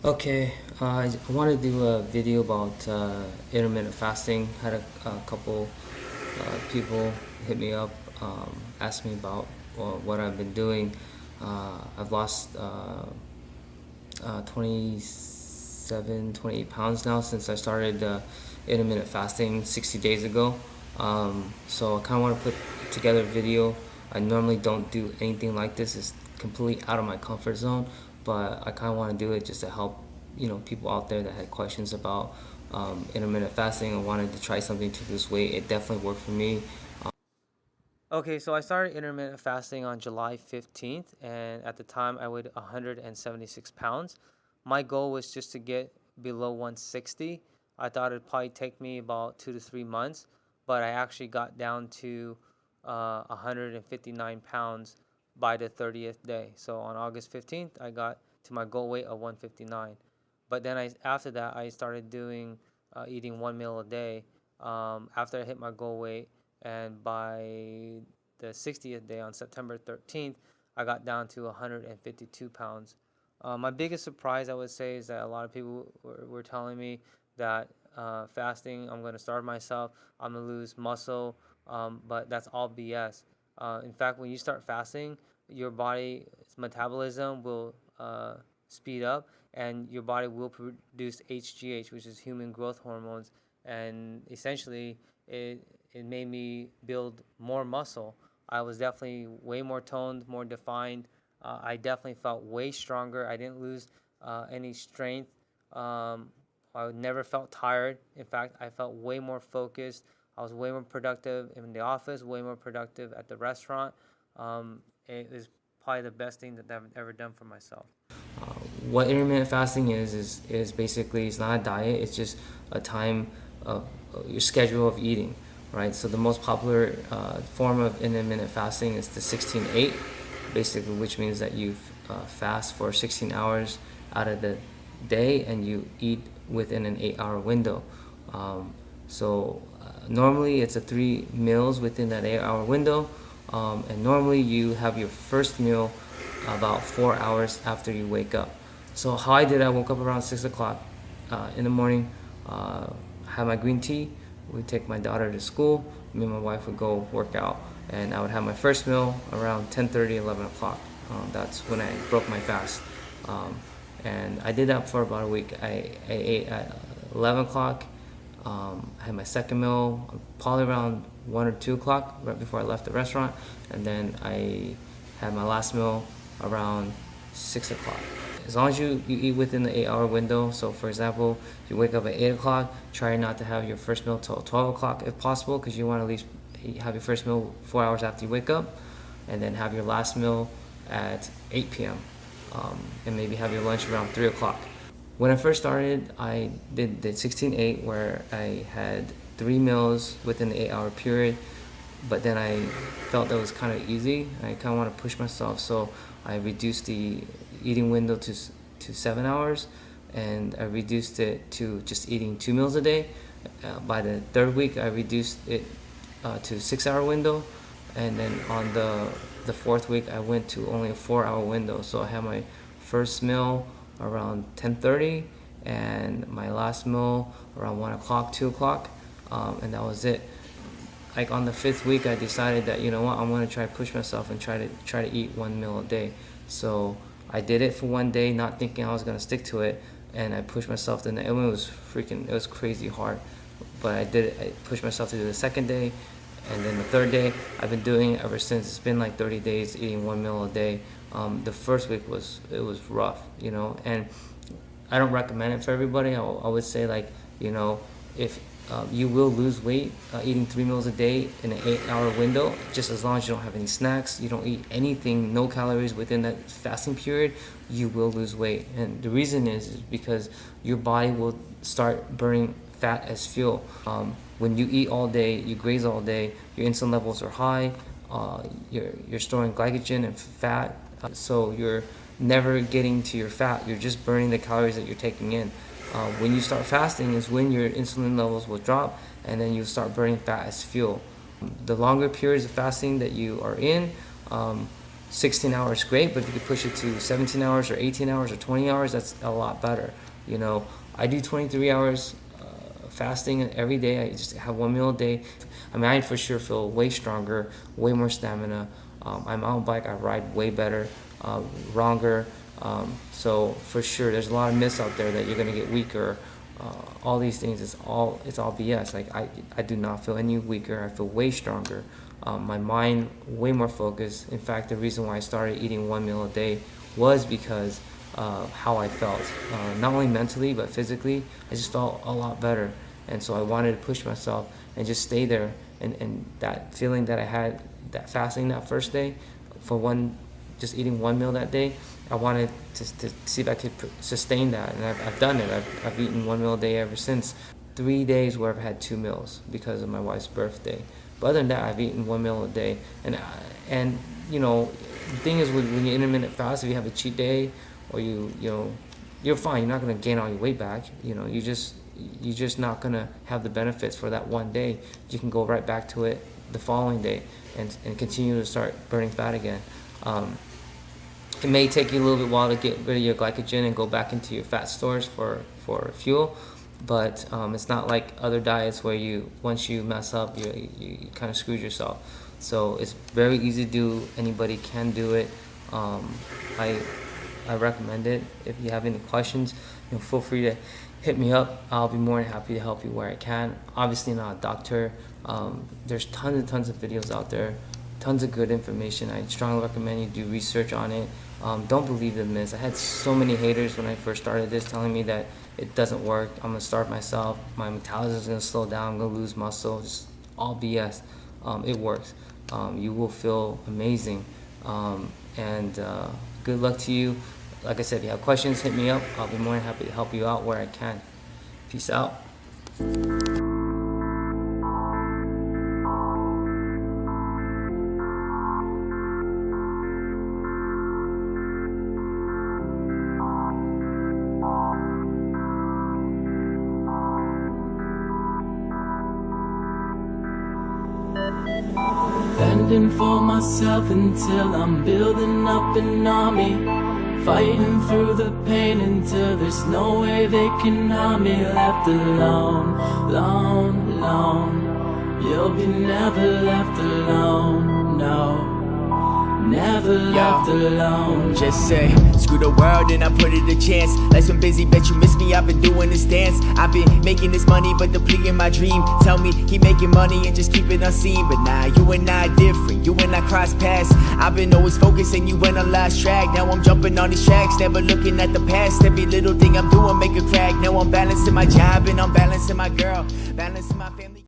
Okay, I want to do a video about intermittent fasting. Had a couple people hit me up, ask me about what I've been doing. I've lost 27, 28 pounds now since I started intermittent fasting 60 days ago. So I kind of want to put together a video. I normally don't do anything like this. It's completely out of my comfort zone, but I kind of want to do it just to help, people out there that had questions about intermittent fasting and wanted to try something to lose weight. It definitely worked for me. Okay, so I started intermittent fasting on July 15th, and at the time I weighed 176 pounds. My goal was just to get below 160. I thought it'd probably take me about 2 to 3 months, but I actually got down to 159 pounds by the 30th day. So on August 15th, I got to my goal weight of 159. But then after that, I started doing eating one meal a day after I hit my goal weight, and by the 60th day on September 13th, I got down to 152 pounds. My biggest surprise, I would say, is that a lot of people were telling me that fasting, I'm going to starve myself, I'm going to lose muscle, but that's all BS. In fact, when you start fasting, your body's metabolism will speed up, and your body will produce HGH, which is human growth hormones, and essentially it made me build more muscle. I was definitely way more toned, more defined. I definitely felt way stronger. I didn't lose any strength. I never felt tired. In fact, I felt way more focused. I was way more productive in the office, way more productive at the restaurant. It is probably the best thing that I've ever done for myself. What intermittent fasting is basically, it's not a diet. It's just a time of your schedule of eating, right? So the most popular form of intermittent fasting is the 16-8, basically, which means that you fast for 16 hours out of the day and you eat within an 8-hour window. Normally it's 3 meals within that 8-hour window, and normally you have your first meal about 4 hours after you wake up. So how I did, I woke up around 6 o'clock in the morning, had my green tea, we'd take my daughter to school, me and my wife would go work out, and I would have my first meal around 10:30, 11 o'clock. That's when I broke my fast. And I did that for about a week. I ate at 11 o'clock. I had my second meal probably around 1 or 2 o'clock, right before I left the restaurant. And then I had my last meal around 6 o'clock. As long as you eat within the 8-hour window, so for example, you wake up at 8 o'clock, try not to have your first meal till 12 o'clock if possible, because you want to at least have your first meal 4 hours after you wake up, and then have your last meal at 8 p.m. And maybe have your lunch around 3 o'clock. When I first started, I did the 16-8, where I had 3 meals within the 8-hour period, but then I felt that was kind of easy. I kind of want to push myself, so I reduced the eating window to 7 hours, and I reduced it to just eating 2 meals a day. By the third week, I reduced it to 6-hour window, and then on the fourth week, I went to only a 4-hour window. So I had my first meal around 10:30, and my last meal around 1 o'clock, 2 o'clock, and that was it. Like on the fifth week, I decided that, you know what, I'm gonna try to push myself and try to eat 1 meal a day. So I did it for one day, not thinking I was gonna stick to it, and I pushed myself. Then it was crazy hard, but I did it. I pushed myself to do the second day, and then the third day. I've been doing it ever since. It's been like 30 days eating 1 meal a day. The first week was rough, and I don't recommend it for everybody. I would say, like, if you will lose weight eating 3 meals a day in an 8-hour window, just as long as you don't have any snacks, you don't eat anything, no calories within that fasting period, you will lose weight. And the reason is because your body will start burning fat as fuel. When you eat all day, you graze all day, your insulin levels are high, you're storing glycogen and fat, so you're never getting to your fat, you're just burning the calories that you're taking in. When you start fasting is when your insulin levels will drop, and then you start burning fat as fuel. The longer periods of fasting that you are in, 16 hours, great, but if you could push it to 17 hours or 18 hours or 20 hours, that's a lot better. You know, I do 23 hours fasting every day. I just have one meal a day. I mean, I for sure feel way stronger, way more stamina. I'm on a bike, I ride way better, longer. So for sure, there's a lot of myths out there that you're gonna get weaker. All these things, it's all BS. Like I do not feel any weaker. I feel way stronger. My mind way more focused. In fact, the reason why I started eating one meal a day was because how I felt, not only mentally but physically. I just felt a lot better, and so I wanted to push myself and just stay there. And that feeling that I had, that fasting that first day, just eating one meal that day, I wanted to see if I could sustain that, and I've done it. I've eaten one meal a day ever since. 3 days where I've had 2 meals because of my wife's birthday. But other than that, I've eaten 1 meal a day. And you know, the thing is, when you intermittent fast, if you have a cheat day, or you're fine. You're not gonna gain all your weight back. You know, you're just not gonna have the benefits for that one day. You can go right back to it the following day and continue to start burning fat again. It may take you a little bit while to get rid of your glycogen and go back into your fat stores for fuel, but it's not like other diets where once you mess up, you kind of screwed yourself. So it's very easy to do. Anybody can do it. I recommend it. If you have any questions, feel free to hit me up. I'll be more than happy to help you where I can. Obviously not a doctor. There's tons of videos out there, tons of good information. I strongly recommend you do research on it. Don't believe the myths. I had so many haters when I first started this telling me that it doesn't work. I'm gonna starve myself. My metabolism is gonna slow down. I'm gonna lose muscle. Just all BS. It works. You will feel amazing. And good luck to you. Like I said, if you have questions, hit me up. I'll be more than happy to help you out where I can. Peace out. Fending for myself until I'm building up an army. Fighting through the pain until there's no way they can harm me. Left alone, alone, alone. You'll be never left alone, no. Never left alone. Just say, screw the world and I put it a chance. Life's been busy, bet you miss me, I've been doing this dance. I've been making this money but depleting my dream. Tell me, keep making money and just keep it unseen. But nah, you and I different, you and I cross paths. I've been always focusing, you went on lost track. Now I'm jumping on these tracks, never looking at the past. Every little thing I'm doing make a crack. Now I'm balancing my job and I'm balancing my girl, balancing my family.